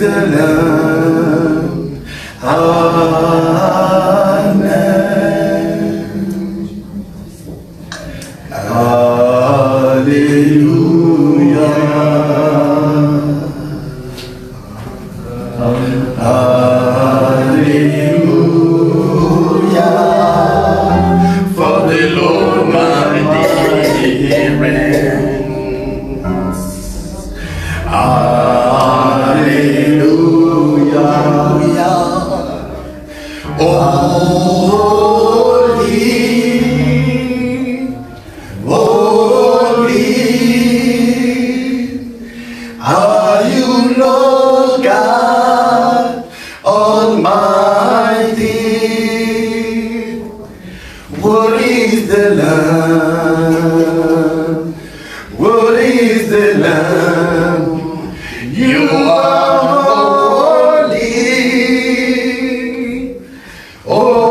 the Lamb. Amen. Hallelujah. Hallelujah. For the Lord mighty reigns. Hallelujah. Holy, holy are you, Lord God Almighty. What is the Lamb? What is the Lamb? You are holy, holy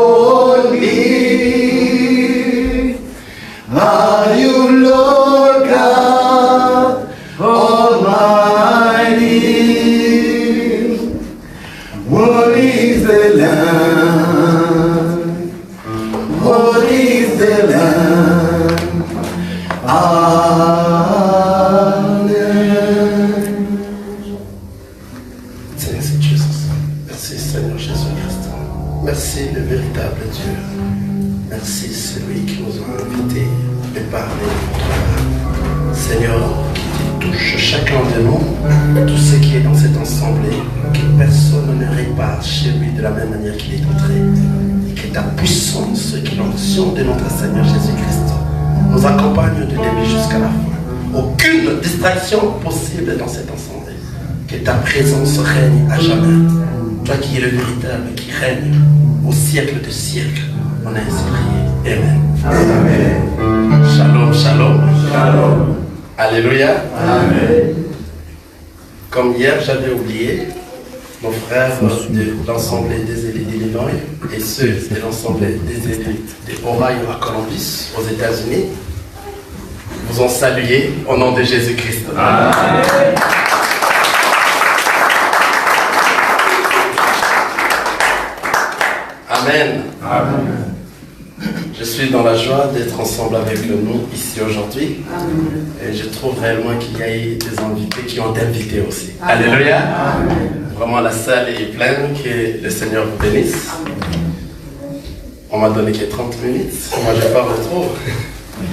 are you, Lord God Almighty. What is the Lamb? What is the Lamb? Amen. Thank you, Jesus. Merci Seigneur Jésus-Christ. Merci le véritable Dieu. Merci celui qui nous a invités et parlé de votre âme. Seigneur, qui touche chacun de nous, tout ce qui est dans cette assemblée, que personne ne répare chez lui de la même manière qu'il est entré. Et que ta puissance, que l'onction de notre Seigneur Jésus-Christ nous accompagne de début jusqu'à la fin. Aucune distraction possible dans cette assemblée. Que ta présence règne à jamais. Toi qui es le véritable, qui règne au siècle de siècles. On a ainsi prié. Amen. Amen. Shalom, shalom. Shalom. Alléluia. Amen. Comme hier, j'avais oublié nos frères de l'Assemblée des élus d'Illinois et ceux de l'Assemblée des élus d'Ohio à Columbus, aux États-Unis, vous ont salué au nom de Jésus-Christ. Amen. Amen. Amen. Je suis dans la joie d'être ensemble avec nous ici aujourd'hui. Et je trouve réellement qu'il y a eu des invités qui ont invité aussi. Amen. Alléluia. Amen. Vraiment, la salle est pleine. Que le Seigneur vous bénisse. On m'a donné que 30 minutes. Moi, je ne vais pas retrouver.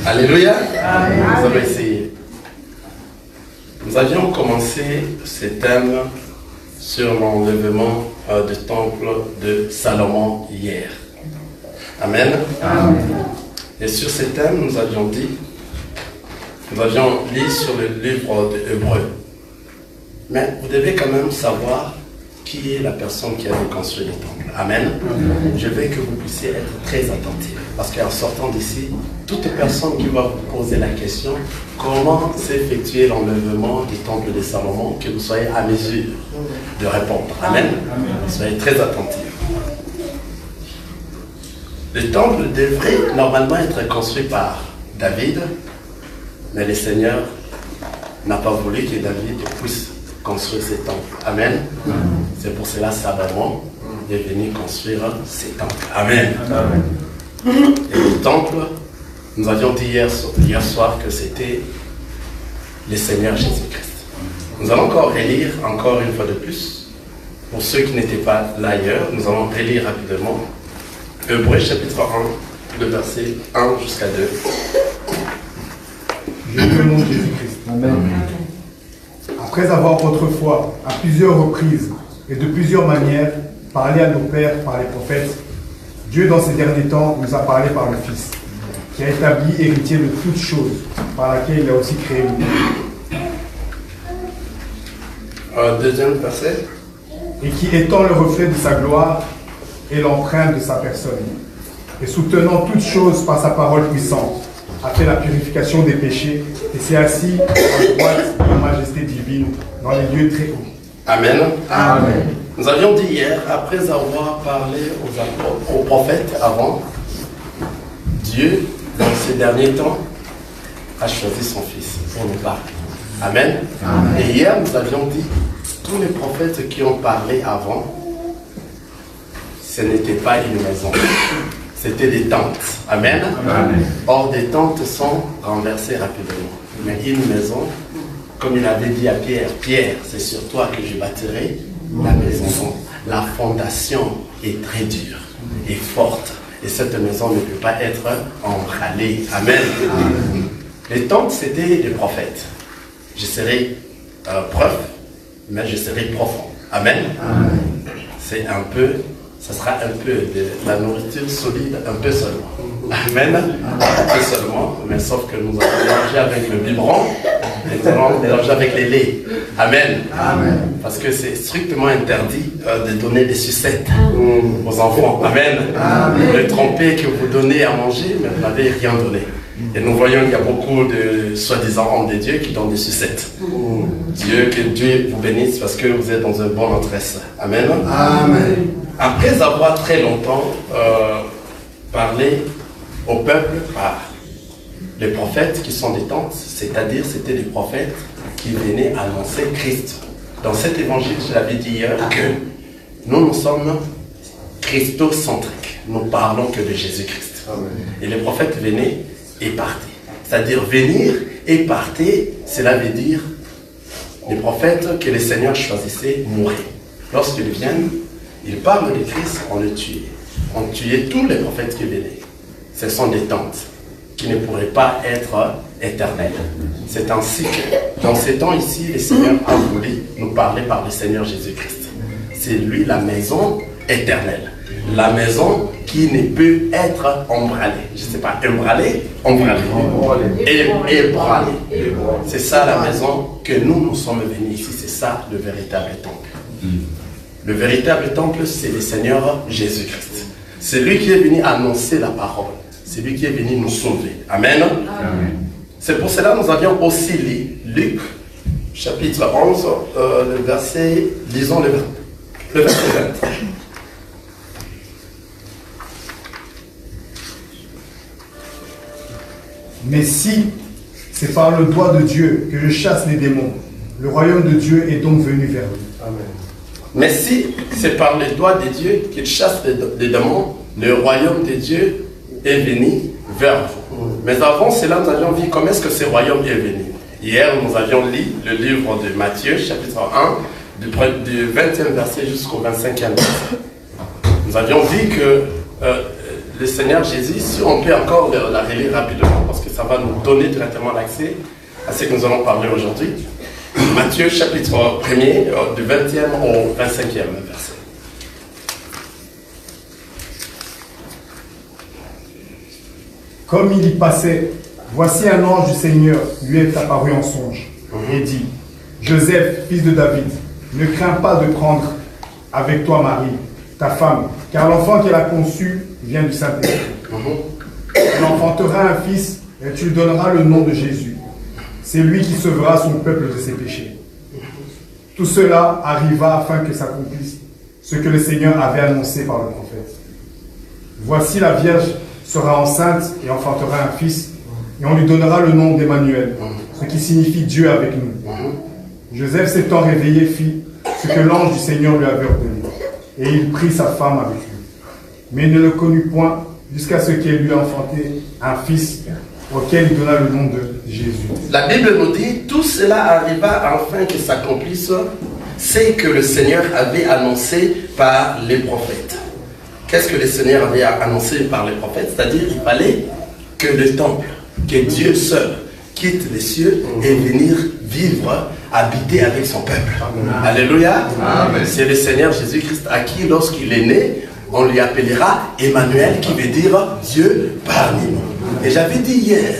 Alléluia. Amen. Nous allons essayer. Nous avions commencé ce thème sur l'enlèvement du temple de Salomon hier. Amen. Amen. Et sur ce thème, nous avions lu sur le livre de Hébreux. Mais vous devez quand même savoir qui est la personne qui avait construit le temple. Amen. Je veux que vous puissiez être très attentifs. Parce qu'en sortant d'ici, toute personne qui va vous poser la question, comment s'effectuer l'enlèvement du temple de Salomon, que vous soyez à mesure de répondre. Amen. Soyez très attentifs. Le temple devrait normalement être construit par David, mais le Seigneur n'a pas voulu que David puisse construire ce temple. Amen. C'est pour cela que Salomon est venu construire ce temple. Amen. Et le temple, nous avions dit hier soir que c'était le Seigneur Jésus-Christ. Nous allons encore relire encore une fois de plus. Pour ceux qui n'étaient pas là hier, nous allons relire rapidement Hébreux chapitre 1, le verset 1 jusqu'à 2. Jésus au nom de Jésus-Christ. Amen. Après avoir autrefois, à plusieurs reprises et de plusieurs manières, parlé à nos pères par les prophètes, Dieu dans ces derniers temps nous a parlé par le Fils, qui a établi héritier de toutes choses, par laquelle il a aussi créé le monde. Deuxième verset. Et qui étant le reflet de sa gloire et l'empreinte de sa personne, et soutenant toutes choses par sa parole puissante, a fait la purification des péchés et s'est assis à droite de la majesté divine dans les lieux très hauts. Amen. Amen. Nous avions dit hier, après avoir parlé aux prophètes avant, Dieu, dans ces derniers temps, a choisi son Fils pour nous parler. Amen. Amen. Et hier, nous avions dit tous les prophètes qui ont parlé avant, ce n'était pas une maison, c'était des tentes. Amen. Amen. Or, des tentes sont renversées rapidement. Mais une maison, comme il avait dit à Pierre, Pierre, c'est sur toi que je bâtirai la maison. La fondation est très dure et forte. Et cette maison ne peut pas être emballée. Amen. Les tentes, c'était des prophètes. Je serai prof, mais je serai profond. Amen. C'est un peu, ça sera un peu de la nourriture solide, un peu seulement. Amen. Un peu seulement, mais sauf que nous allons mélanger avec le biberon et nous allons mélanger avec les laits. Amen. Parce que c'est strictement interdit de donner des sucettes aux enfants. Amen. Le tromper que vous donnez à manger, mais vous n'avez rien donné. Et nous voyons qu'il y a beaucoup de soi-disant hommes de Dieu qui donnent des sucettes. Que Dieu vous bénisse parce que vous êtes dans un bon adresse. Amen. Après avoir très longtemps parlé au peuple par les prophètes qui sont des tentes, c'est-à-dire c'était des prophètes qui venaient annoncer Christ. Dans cet évangile, je l'avais dit hier, que nous sommes christocentriques. Nous parlons que de Jésus-Christ. Et les prophètes venaient et partaient. C'est-à-dire venir et partir, cela veut dire les prophètes que le Seigneur choisissait mouraient. Lorsqu'ils viennent, ils parlent de Christ, on le tuait. On tuait tous les prophètes qui venaient. Ce sont des tentes qui ne pourraient pas être éternelles. C'est ainsi que, dans ces temps ici, le Seigneur a voulu nous parler par le Seigneur Jésus-Christ. C'est lui la maison éternelle. La maison qui ne peut être emballée. Je ne sais pas, emballée. C'est ça la maison que nous sommes venus ici. C'est ça le véritable temple. Le véritable temple, c'est le Seigneur Jésus-Christ. C'est lui qui est venu annoncer la parole. C'est lui qui est venu nous sauver. Amen. C'est pour cela que nous avions aussi lu Luc, chapitre 11, le verset, lisons le verset 20. Mais si c'est par le doigt de Dieu que je chasse les démons, le royaume de Dieu est donc venu vers lui. Amen. Mais si c'est par le doigt de Dieu qu'il chasse les démons, le royaume de Dieu est venu vers vous. Mais avant cela, nous avions vu comment est-ce que ce royaume est venu. Hier, nous avions lu le livre de Matthieu, chapitre 1, du 20e verset jusqu'au 25e verset. Nous avions vu que le Seigneur Jésus, si on peut encore la relire rapidement, parce que ça va nous donner directement l'accès à ce que nous allons parler aujourd'hui. Matthieu, chapitre 1er, du 20e au 25e verset. Comme il y passait, voici un ange du Seigneur lui est apparu en songe et dit, Joseph, fils de David, ne crains pas de prendre avec toi Marie, ta femme, car l'enfant qu'elle a conçu vient du Saint-Esprit. Elle enfantera un fils et tu lui donneras le nom de Jésus. C'est lui qui sauvera son peuple de ses péchés. Tout cela arriva afin que s'accomplisse ce que le Seigneur avait annoncé par le prophète. Voici la Vierge sera enceinte et enfantera un fils, et on lui donnera le nom d'Emmanuel, ce qui signifie Dieu avec nous. Joseph s'étant réveillé fit ce que l'ange du Seigneur lui avait ordonné, et il prit sa femme avec lui. Mais il ne le connut point jusqu'à ce qu'elle lui enfanté un fils auquel il donna le nom de Jésus. La Bible nous dit, tout cela arriva afin que s'accomplisse ce que le Seigneur avait annoncé par les prophètes. Qu'est-ce que le Seigneur avait annoncé par les prophètes? C'est-à-dire qu'il fallait que le temple, que Dieu seul quitte les cieux et venir vivre, habiter avec son peuple. Alléluia. C'est le Seigneur Jésus-Christ à qui, lorsqu'il est né, on lui appellera Emmanuel, qui veut dire Dieu parmi nous. Et j'avais dit hier,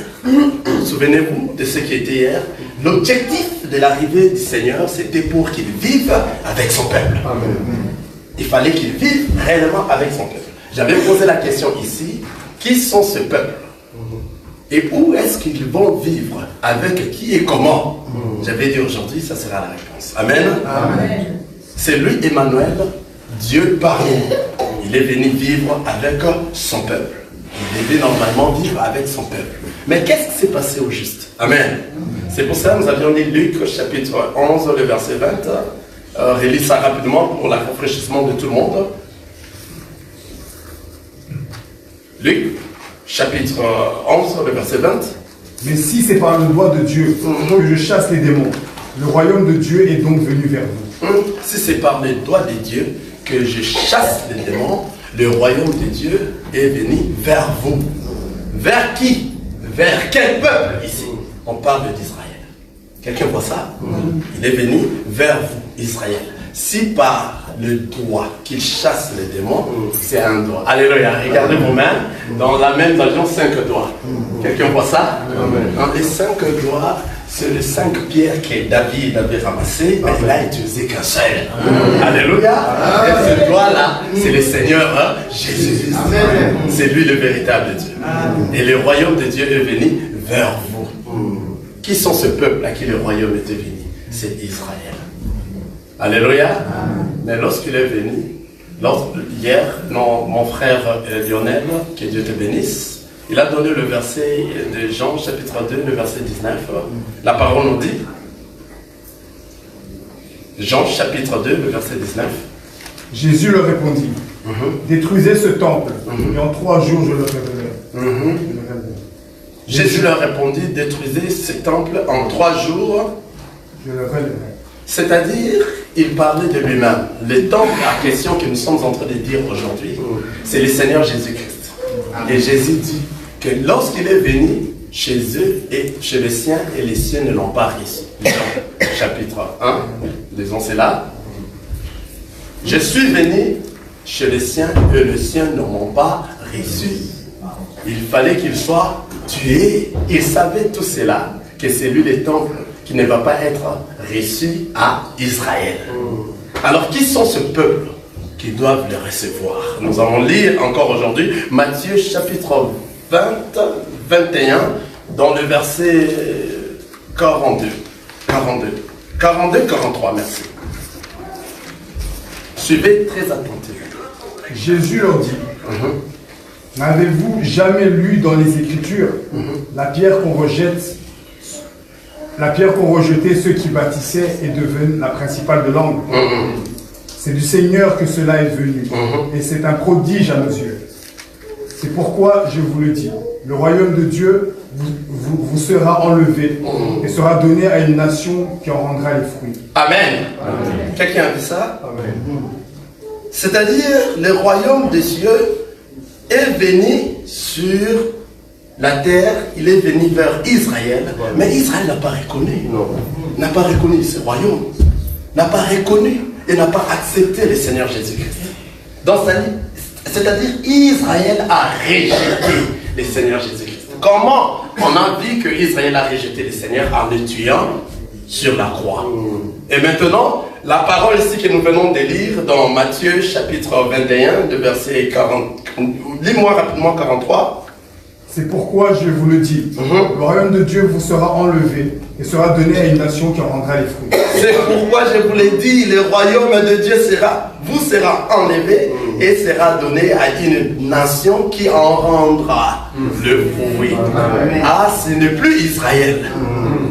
souvenez-vous de ce qui était hier, l'objectif de l'arrivée du Seigneur, c'était pour qu'il vive avec son peuple. Il fallait qu'il vive réellement avec son peuple. J'avais posé la question ici, qui sont ce peuple? Et où est-ce qu'ils vont vivre? Avec qui et comment? J'avais dit aujourd'hui, ça sera la réponse. Amen. C'est lui, Emmanuel, Dieu parmi nous. Il est venu vivre avec son peuple. Il devait normalement vivre avec son peuple. Mais qu'est-ce qui s'est passé au juste? Amen. C'est pour ça que nous avions lu Luc chapitre 11, le verset 20. relis ça rapidement pour le rafraîchissement de tout le monde. Luc, chapitre 11, le verset 20. Mais si c'est par le doigt de Dieu que je chasse les démons, le royaume de Dieu est donc venu vers vous. Si c'est par le doigt de Dieu que je chasse les démons, le royaume de Dieu est venu vers vous. Vers qui? Vers quel peuple ici? On parle d'Israël. Quelqu'un voit ça? Il est venu vers vous, Israël. Si par le doigt qu'il chasse les démons, c'est un doigt. Alléluia. Regardez vos mains. Dans la même version, 5 doigts. Quelqu'un voit ça? Dans les 5 doigts, c'est les 5 pierres que David avait ramassées, mais il n'a utilisé qu'un seul. Alléluia. Et ce doigt-là, c'est le Seigneur Jésus. C'est lui le véritable Dieu. Et le royaume de Dieu est venu vers vous. Qui sont ce peuple à qui le royaume était venu? C'est Israël. Alléluia. Mais lorsqu'il est venu, hier, mon frère Lionel, que Dieu te bénisse, il a donné le verset de Jean, chapitre 2, le verset 19. La parole nous dit, Jean, chapitre 2, le verset 19. Jésus leur répondit, détruisez ce temple, et en 3 jours je le révélerai. Jésus leur répondit, détruisez ce temple en 3 jours. Je le révélerai. C'est-à-dire, il parlait de lui-même. Le temple à question que nous sommes en train de dire aujourd'hui, c'est le Seigneur Jésus-Christ. Et Jésus dit que lorsqu'il est venu chez eux et chez les siens, et les siens ne l'ont pas reçu. Jean, chapitre 1, disons c'est là. Je suis venu chez les siens et les siens ne m'ont pas reçu. Il fallait qu'il soit tué. Il savait tout cela, que c'est lui le temple qui ne va pas être reçu à Israël. Alors, qui sont ce peuple qui doivent le recevoir? Nous allons lire encore aujourd'hui Matthieu chapitre 20, 21, dans le verset 42. 43, merci. Suivez très attentivement. Jésus leur dit, n'avez-vous jamais lu dans les Écritures la pierre qu'on rejette? La pierre qu'ont rejetée ceux qui bâtissaient est devenue la principale de l'angle. C'est du Seigneur que cela est venu. Et c'est un prodige à nos yeux. C'est pourquoi je vous le dis. Le royaume de Dieu vous sera enlevé et sera donné à une nation qui en rendra les fruits. Amen. Quelqu'un a dit ça? Amen. C'est-à-dire, le royaume des cieux est venu sur la terre, il est venu vers Israël, mais Israël n'a pas reconnu. N'a pas reconnu ce royaume. N'a pas reconnu et n'a pas accepté le Seigneur Jésus-Christ. Dans sa vie, c'est-à-dire Israël a rejeté le Seigneur Jésus-Christ. Comment on a vu que Israël a rejeté le Seigneur? En le tuant sur la croix. Et maintenant, la parole ici que nous venons de lire dans Matthieu chapitre 21, de verset 40. Lis-moi rapidement 43. C'est pourquoi je vous le dis, le royaume de Dieu vous sera enlevé et sera donné à une nation qui en rendra les fruits. C'est pourquoi je vous l'ai dit, le royaume de Dieu vous sera enlevé et sera donné à une nation qui en rendra le fruit. Ah, ce n'est plus Israël.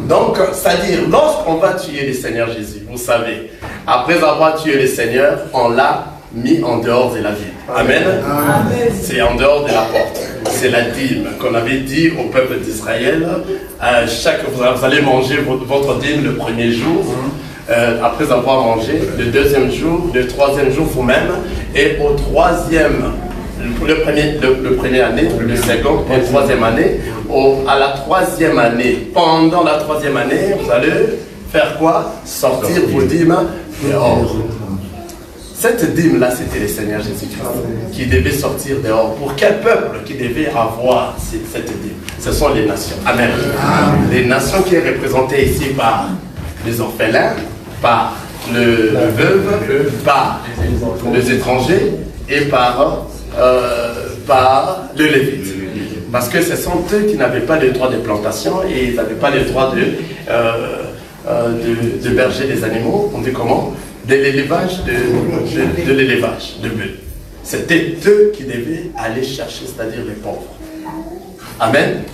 Donc, c'est-à-dire, lorsqu'on va tuer le Seigneur Jésus, vous savez, après avoir tué le Seigneur, on l'a mis en dehors de la ville. Amen. C'est en dehors de la porte. C'est la dîme qu'on avait dit au peuple d'Israël. Vous allez manger votre dîme le premier jour. Après avoir mangé, le deuxième jour, le troisième jour vous-même. Et au troisième, le premier année, le second et la troisième année. À la troisième année, pendant la troisième année, vous allez faire quoi? Sortir vos dîmes dehors. Cette dîme-là, c'était le Seigneur Jésus-Christ qui devait sortir dehors. Pour quel peuple qui devait avoir cette dîme? Ce sont les nations. Amen. Les nations qui est représentées ici par les orphelins, par le veuve, par les étrangers et par le lévite. Parce que ce sont eux qui n'avaient pas le droit de plantation et ils n'avaient pas le droit de berger des animaux. On dit comment? De l'élevage de l'élevage de bœufs. C'était eux qui devaient aller chercher, c'est-à-dire les pauvres. Amen.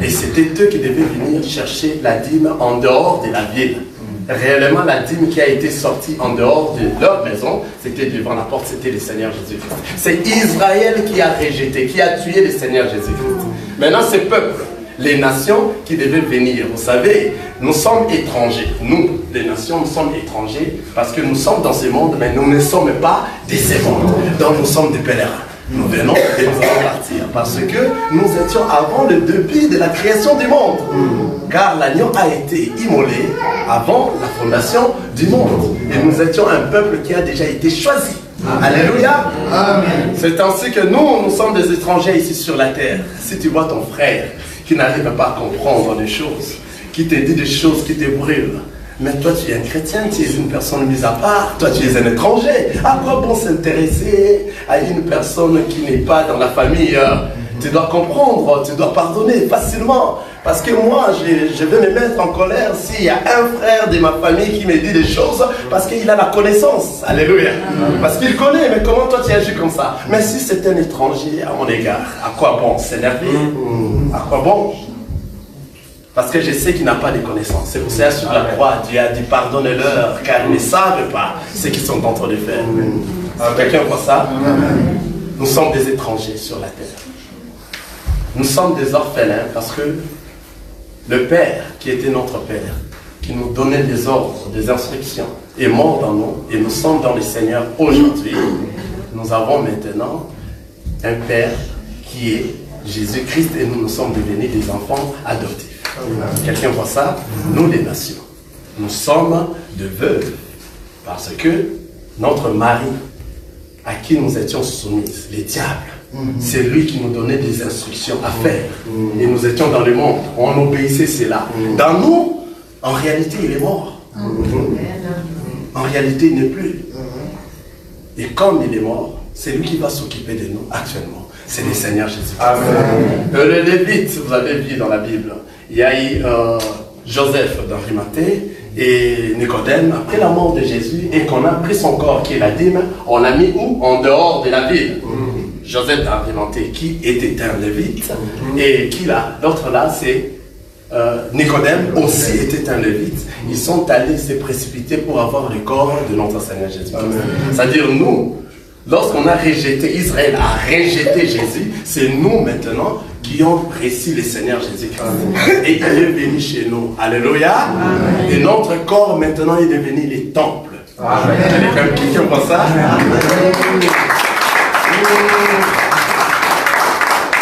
Et c'était eux qui devaient venir chercher la dîme en dehors de la ville. réellement la dîme qui a été sortie en dehors de leur maison, c'était devant la porte, c'était le Seigneur Jésus-Christ. C'est Israël qui a rejeté, qui a tué le Seigneur Jésus-Christ. Maintenant, ces peuples, les nations qui devaient venir, vous savez, nous sommes étrangers. Nous, les nations, nous sommes étrangers parce que nous sommes dans ce monde, mais nous ne sommes pas de ce monde. Donc nous sommes des pèlerins. Nous venons et nous allons partir parce que nous étions avant le début de la création du monde. Car l'agneau a été immolé avant la fondation du monde. Et nous étions un peuple qui a déjà été choisi. Alléluia. Amen. C'est ainsi que nous sommes des étrangers ici sur la terre. Si tu vois ton frère qui n'arrive pas à comprendre des choses, qui te dit des choses qui te brûlent, mais toi tu es un chrétien, tu es une personne mise à part, toi tu es un étranger. À quoi bon s'intéresser à une personne qui n'est pas dans la famille? Tu dois comprendre, tu dois pardonner facilement. Parce que moi, je vais me mettre en colère s'il y a un frère de ma famille qui me dit des choses parce qu'il a la connaissance. Alléluia. Parce qu'il connaît, mais comment toi tu agis comme ça? Mais si c'est un étranger à mon égard, à quoi bon s'énerver? À quoi bon? Parce que je sais qu'il n'a pas de connaissances. C'est pour ça sur la croix, Dieu a dit pardonne-leur car ils ne savent pas ce qu'ils sont en train de faire. Quelqu'un voit ça? Nous sommes des étrangers sur la terre. Nous sommes des orphelins parce que le Père, qui était notre Père, qui nous donnait des ordres, des instructions, est mort dans nous et nous sommes dans le Seigneur aujourd'hui. Nous avons maintenant un Père qui est Jésus-Christ et nous sommes devenus des enfants adoptifs. Quelqu'un voit ça? Nous les nations, nous sommes de veuves parce que notre mari à qui nous étions soumises, les diables, c'est lui qui nous donnait des instructions à faire. Et nous étions dans le monde, on obéissait cela. Dans nous, en réalité, il est mort. En réalité, il n'est plus. Et comme il est mort, c'est lui qui va s'occuper de nous actuellement. C'est le Seigneur Jésus-Christ. Le Lévite, vous avez vu dans la Bible, il y a eu Joseph d'Arimathée et Nicodème, après la mort de Jésus, et qu'on a pris son corps qui est la dîme, on l'a mis où? En dehors de la ville. Joseph d'Arimathée, qui était un Lévite, et qui là, l'autre là, c'est Nicodème, aussi était un Lévite. Ils sont allés se précipiter pour avoir le corps de notre Seigneur Jésus. C'est-à-dire nous, lorsqu'on a rejeté, Israël a rejeté Jésus, c'est nous maintenant qui ont reçu le Seigneur Jésus-Christ. Et il est venu chez nous. Alléluia. Amen. Et notre corps maintenant est devenu les temples. Quelqu'un voit ça?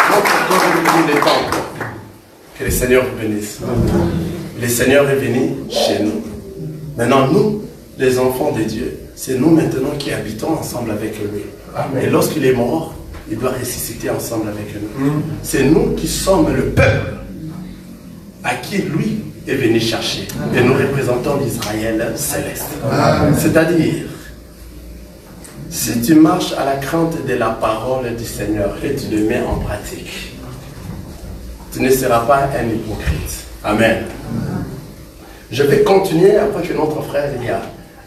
Notre corps est devenu les temples. Que le Seigneur bénisse. Le Seigneur est venu chez nous. Maintenant, nous, les enfants de Dieu, c'est nous maintenant qui habitons ensemble avec lui. Amen. Et lorsqu'il est mort, il doit ressusciter ensemble avec nous. C'est nous qui sommes le peuple à qui lui est venu chercher. Et nous représentons l'Israël céleste. C'est-à-dire, si tu marches à la crainte de la parole du Seigneur et tu le mets en pratique, tu ne seras pas un hypocrite. Amen. Je vais continuer après que notre frère, il y a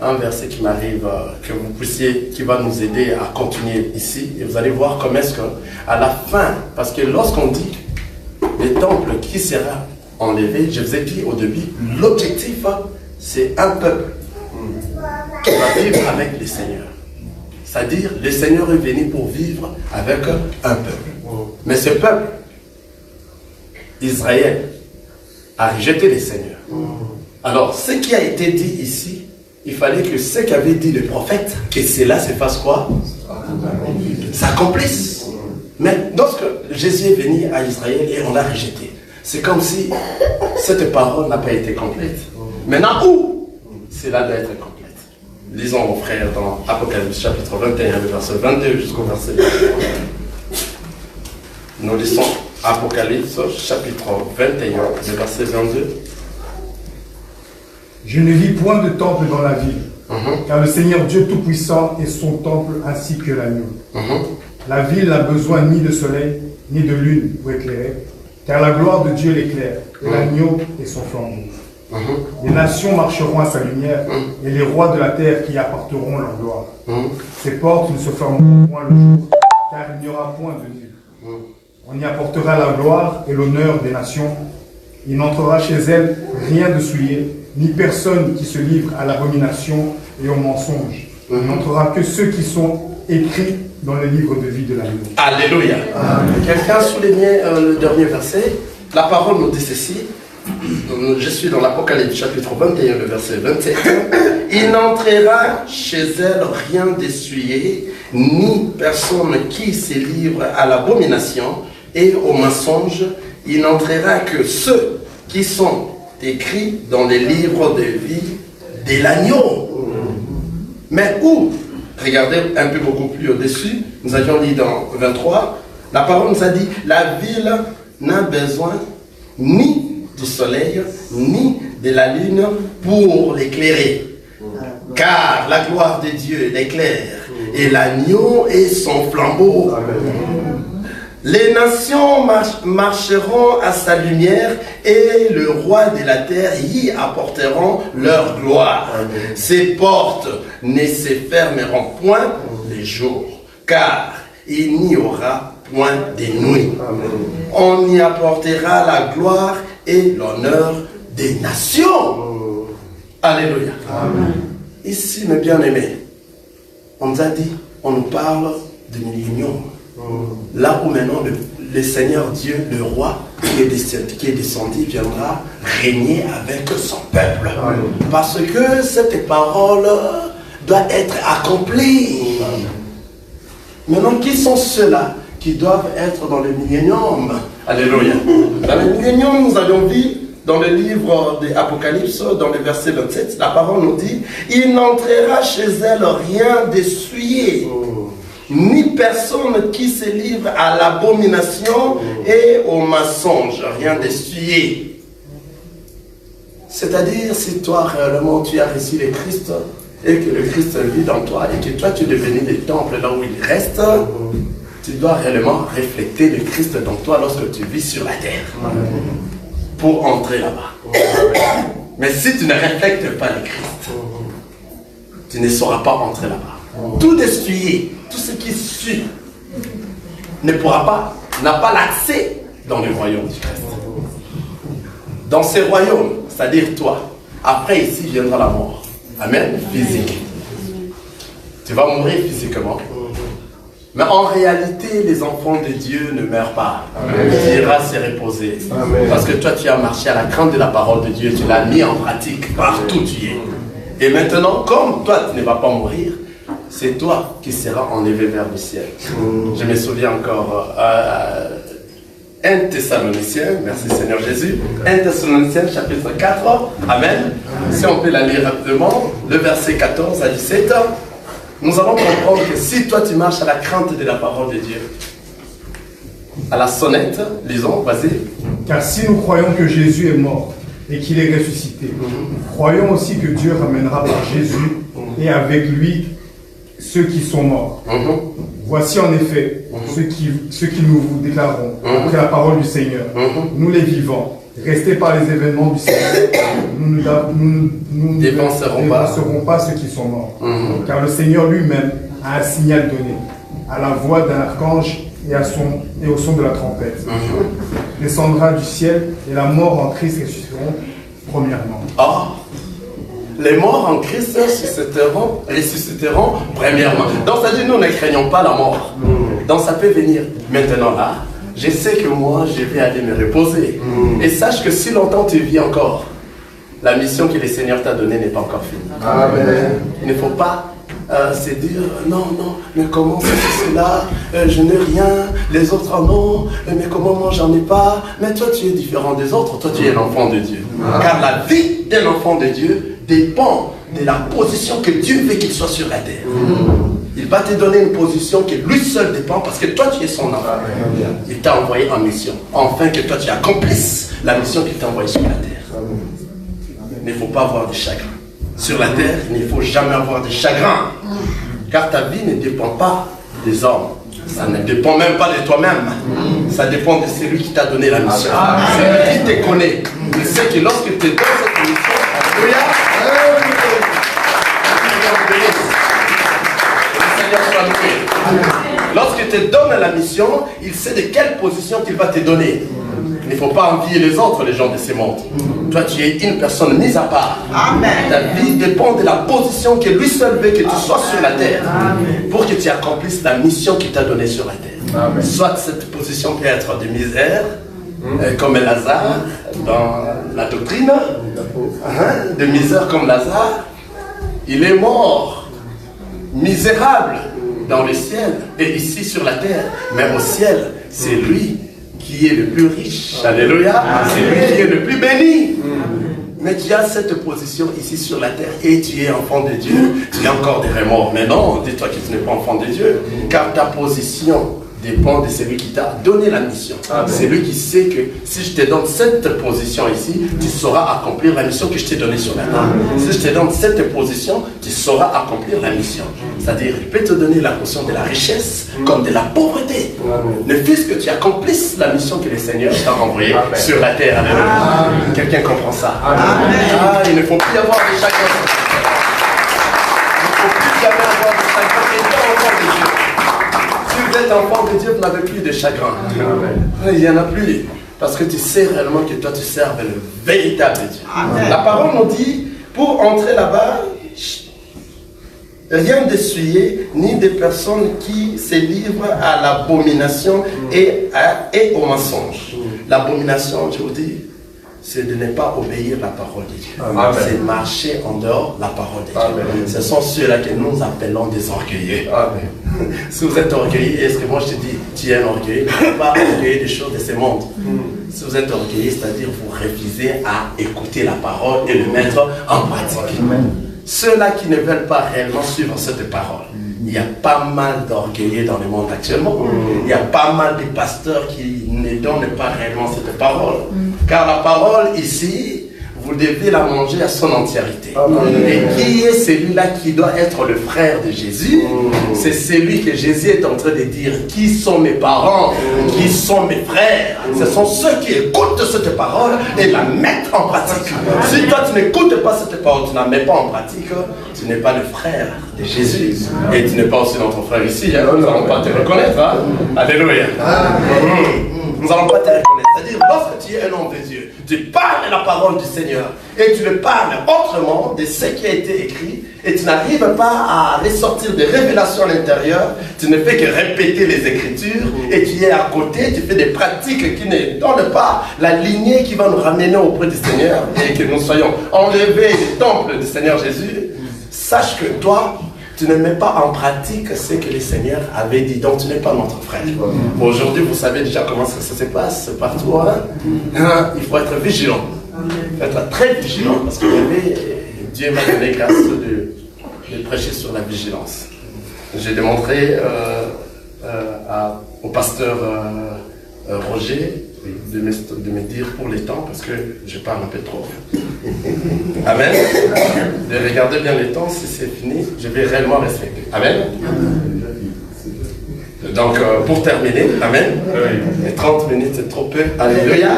un verset qui m'arrive, que vous puissiez, qui va nous aider à continuer ici. Et vous allez voir comment est-ce qu'à la fin, parce que lorsqu'on dit le temple qui sera enlevé, je vous ai dit au début, l'objectif, c'est un peuple qui va vivre avec le Seigneur. C'est-à-dire, le Seigneur est venu pour vivre avec un peuple. Mais ce peuple, Israël, a rejeté le Seigneur. Alors, ce qui a été dit ici, il fallait que ce qu'avait dit le prophète, que cela se fasse quoi? S'accomplisse. Mais lorsque Jésus est venu à Israël et on l'a rejeté, c'est comme si cette parole n'a pas été complète. Maintenant, où cela doit être complète? Lisons, mon frère, dans Apocalypse chapitre 21, le verset 22 jusqu'au verset 23. Nous lisons Apocalypse chapitre 21, le verset 22. Je ne vis point de temple dans la ville, car le Seigneur Dieu Tout-Puissant est son temple ainsi que l'agneau. La ville n'a besoin ni de soleil, ni de lune pour éclairer, car la gloire de Dieu l'éclaire, et l'agneau est son flambeau. Les nations marcheront à sa lumière, et les rois de la terre qui apporteront leur gloire. Ses portes ne se fermeront point le jour, car il n'y aura point de nuit. On y apportera la gloire et l'honneur des nations, Il n'entrera chez elle rien de souillé, ni personne qui se livre à l'abomination et au mensonge. Il n'entrera que ceux qui sont écrits dans le livre de vie de l'agneau. Alléluia. Quelqu'un soulignait le dernier verset. La parole nous dit ceci. Je suis dans l'Apocalypse chapitre 21, le verset 27. Il n'entrera chez elle rien d'essuyé, ni personne qui se livre à l'abomination et au mensonge. Il n'entrera que ceux qui sont écrits dans les livres de vie de l'agneau. Mais où? Regardez un peu beaucoup plus au-dessus. Nous avions dit dans 23, la parole nous a dit, la ville n'a besoin ni du soleil, ni de la lune pour l'éclairer. Car la gloire de Dieu l'éclaire, et l'agneau est son flambeau. Les nations marcheront à sa lumière, et le roi de la terre y apporteront leur gloire. Ses portes ne se fermeront point les jours, car il n'y aura point de nuit. On y apportera la gloire et l'honneur des nations. Alléluia. Ici, mes bien-aimés, on nous a dit, on nous parle de millénium. Là où maintenant le Seigneur Dieu, le roi qui est descendu, viendra régner avec son peuple. Parce que cette parole doit être accomplie. Maintenant, qui sont ceux-là qui doivent être dans le millénium? Alléluia. Dans le millénium, nous avions vu dans le livre de l'Apocalypse, dans le verset 27, la parole nous dit, il n'entrera chez elle rien d'essuyé, ni personne qui se livre à l'abomination et au mensonge, rien d'essuyé. C'est-à-dire, si toi réellement tu as reçu le Christ, et que le Christ vit dans toi, et que toi tu es devenu le temple là où il reste, tu dois réellement refléter le Christ dans toi lorsque tu vis sur la terre. Pour entrer là-bas. Mais si tu ne reflètes pas le Christ, tu ne sauras pas entrer là-bas. Tout essuyé, tout ce qui suit, n'a pas l'accès dans le royaume du Christ. Dans ce royaume, c'est-à-dire toi, après ici viendra la mort. Amen. Physique. Tu vas mourir physiquement. Mais en réalité, les enfants de Dieu ne meurent pas. Tu iras se reposer. Amen. Parce que toi, tu as marché à la crainte de la parole de Dieu. Tu l'as mis en pratique partout où tu es. Et maintenant, comme toi, tu ne vas pas mourir, c'est toi qui seras enlevé vers le ciel. Je me souviens encore, 1 Thessaloniciens, merci Seigneur Jésus, 1 Thessaloniciens chapitre 4, Amen. Si on peut la lire rapidement, le verset 14 à 17. Nous allons comprendre que si toi tu marches à la crainte de la parole de Dieu, à la sonnette, lisons, vas-y. Car si nous croyons que Jésus est mort et qu'il est ressuscité, nous croyons aussi que Dieu ramènera par Jésus et avec lui ceux qui sont morts. Voici en effet ce qui nous vous déclarons après la parole du Seigneur. Nous les vivants, restés par les événements du Seigneur, nous ne dévancerons pas ceux qui sont morts. Car le Seigneur lui-même a un signal donné, à la voix d'un archange et au son de la trompette. Descendra du ciel et la mort en Christ ressusciteront premièrement. Les morts en Christ ressusciteront premièrement. Donc ça dit, nous ne craignons pas la mort. Donc ça peut venir maintenant là. Je sais que moi, je vais aller me reposer. Et sache que si longtemps tu vis encore, la mission que le Seigneur t'a donnée n'est pas encore finie. Amen. Il ne faut pas se dire, non, mais comment c'est cela, je n'ai rien, les autres en ont, mais comment moi j'en ai pas. Mais toi tu es différent des autres, toi tu es l'enfant de Dieu. Car la vie d'un enfant de Dieu dépend de la position que Dieu veut qu'il soit sur la terre. Il va te donner une position que lui seul dépend parce que toi tu es son enfant. Il t'a envoyé en mission, afin que toi tu accomplisses la mission qu'il t'a envoyée sur la terre. Il ne faut pas avoir de chagrin. Sur la terre, il ne faut jamais avoir de chagrin. Car ta vie ne dépend pas des hommes. Ça ne dépend même pas de toi-même. Ça dépend de celui qui t'a donné la mission. Celui qui te connaît. Il sait que lorsque tu es dans cette mission, alléluia, lorsque tu te donnes la mission, il sait de quelle position il va te donner. ne faut pas envier les autres, les gens de ce monde. Toi, tu es une personne mise à part. Amen. Ta vie dépend de la position que lui seul veut que tu sois sur la terre. Pour que tu accomplisses la mission qu'il t'a donnée sur la terre. Amen. Soit cette position peut être de misère, comme Lazare dans la doctrine, de misère comme Lazare. Il est mort, misérable dans le ciel et ici sur la terre. Mais au ciel, c'est lui qui est le plus riche. Alléluia. C'est lui qui est le plus béni. Mais tu as cette position ici sur la terre et tu es enfant de Dieu. Tu as encore des remords. Mais non, dis-toi que tu n'es pas enfant de Dieu. Car ta position dépend de celui qui t'a donné la mission. C'est lui qui sait que si je te donne cette position ici, tu sauras accomplir la mission que je t'ai donnée sur la terre. Si je te donne cette position, tu sauras accomplir la mission. C'est-à-dire, il peut te donner la portion de la richesse comme de la pauvreté. Ne fût-ce que tu accomplisses la mission que le Seigneur t'a envoyée sur la terre. Alléluia. Quelqu'un comprend ça? Ah, il ne faut plus y avoir de chagrin. Il ne faut plus jamais avoir de chagrin étant enfant de Dieu. Si vous êtes enfant de Dieu, vous n'avez plus de chagrin. Il n'y en a plus. Parce que tu sais réellement que toi, tu serves le véritable Dieu. La parole nous dit, pour entrer là-bas, rien d'essuyé, ni des personnes qui se livrent à l'abomination et au mensonge. L'abomination, je vous dis, c'est de ne pas obéir la parole de Dieu. C'est marcher en dehors de la parole de Dieu. Ce sont ceux-là que nous appelons des orgueilleux. Si vous êtes orgueilleux, est-ce que moi je te dis, tu es un orgueilleux, ne pas orgueilleux des choses de ce monde. Si vous êtes orgueilleux, c'est-à-dire vous refusez à écouter la parole et le mettre en pratique. Ceux-là qui ne veulent pas réellement suivre cette parole. Il y a pas mal d'orgueilleux dans le monde actuellement. Il y a pas mal de pasteurs qui ne donnent pas réellement cette parole. Car la parole ici, vous devez la manger à son entièreté. Et qui est celui-là qui doit être le frère de Jésus? C'est celui que Jésus est en train de dire, qui sont mes parents, qui sont mes frères. Ce sont ceux qui écoutent cette parole et la mettent en pratique. Si toi tu n'écoutes pas cette parole, tu ne la mets pas en pratique, tu n'es pas le frère de Jésus. Et tu n'es pas aussi notre frère ici. Nous n'allons pas te reconnaître. Alléluia. Nous n'allons pas te reconnaître. C'est-à-dire, lorsque tu es un homme de Dieu, tu parles la parole du Seigneur et tu le parles autrement de ce qui a été écrit et tu n'arrives pas à ressortir des révélations à l'intérieur, tu ne fais que répéter les Écritures et tu es à côté, tu fais des pratiques qui ne donnent pas la lignée qui va nous ramener auprès du Seigneur et que nous soyons enlevés du temple du Seigneur Jésus. Sache que toi, tu ne mets pas en pratique ce que le Seigneur avait dit. Donc tu n'es pas notre frère. Aujourd'hui, vous savez déjà comment ça se passe partout. Il faut être vigilant. Il faut être très vigilant parce que Dieu m'a donné grâce de prêcher sur la vigilance. J'ai démontré au pasteur Roger de me dire pour les temps, parce que je parle un peu trop. Amen. De regarder bien les temps, si c'est fini, je vais réellement respecter. Amen. Donc, pour terminer, amen. Les 30 minutes, c'est trop peu. Alléluia.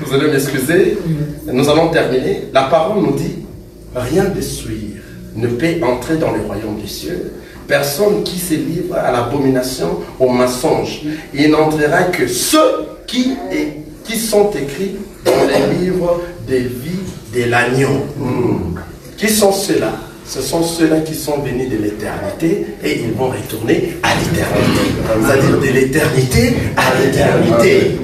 Vous allez m'excuser. Nous allons terminer. La parole nous dit, rien de souillure ne peut entrer dans le royaume des cieux. Personne qui se livre à l'abomination, au mensonge. Il n'entrera que ceux qui sont écrits dans les livres des vies de l'agneau. Qui sont ceux-là? Ce sont ceux-là qui sont venus de l'éternité et ils vont retourner à l'éternité. C'est-à-dire de l'éternité à l'éternité.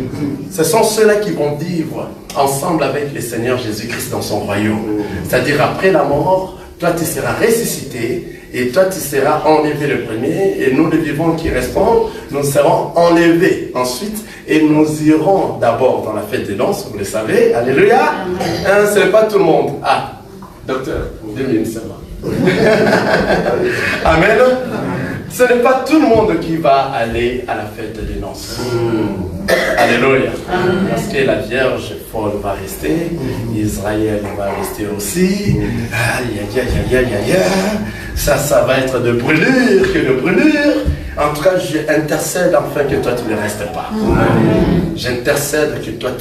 Ce sont ceux-là qui vont vivre ensemble avec le Seigneur Jésus-Christ dans son royaume. C'est-à-dire après la mort, toi tu seras ressuscité. Et toi, tu seras enlevé le premier, et nous, les vivants qui restons, nous serons enlevés ensuite, et nous irons d'abord dans la fête des noces, vous le savez, alléluia. Ce n'est pas tout le monde. Ah, docteur, 2 minutes seulement. Amen. Ce n'est pas tout le monde qui va aller à la fête des noces. Alléluia. Parce que la Vierge folle va rester, Israël va rester aussi. Aïe, aïe, aïe, aïe, aïe, aïe. Ça va être de brûlure que de brûlure. En tout cas, j'intercède afin que toi tu ne restes pas. J'intercède que toi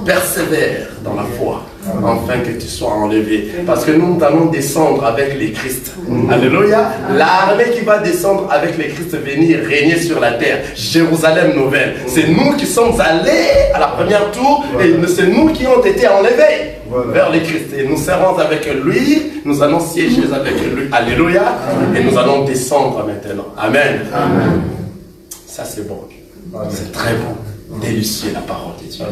Persévère dans la foi, afin que tu sois enlevé. Parce que nous allons descendre avec les Christ. Alléluia. L'armée qui va descendre avec les Christ, venir régner sur la terre. Jérusalem nouvelle. C'est nous qui sommes allés à la première tour, et c'est nous qui ont été enlevés vers les Christ. Et nous serons avec lui, nous allons siéger avec lui. Alléluia. Et nous allons descendre maintenant. Amen. Ça c'est bon. C'est très bon. Délicieux la parole de Dieu.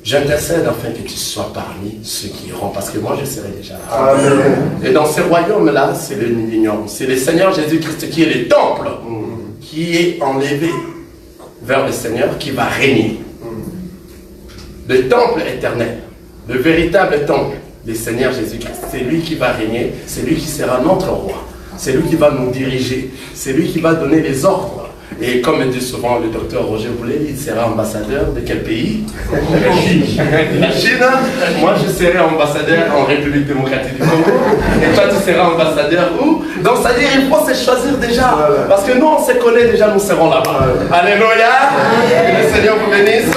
J'intercède afin que tu sois parmi ceux qui iront, parce que moi je serai déjà là. Amen. Et dans ce royaume-là, c'est le l'union. C'est le Seigneur Jésus-Christ qui est le temple, qui est enlevé vers le Seigneur, qui va régner. Le temple éternel, le véritable temple, le Seigneur Jésus-Christ, c'est lui qui va régner, c'est lui qui sera notre roi, c'est lui qui va nous diriger, c'est lui qui va donner les ordres. Et comme dit souvent le docteur Roger Boulet, il sera ambassadeur de quel pays? La Chine. Moi je serai ambassadeur en République démocratique du Congo. Et toi tu seras ambassadeur où? Donc ça veut dire il faut se choisir déjà. Parce que nous on se connaît déjà, nous serons là-bas. Alléluia. Que le Seigneur vous bénisse.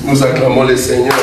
Nous acclamons le Seigneur.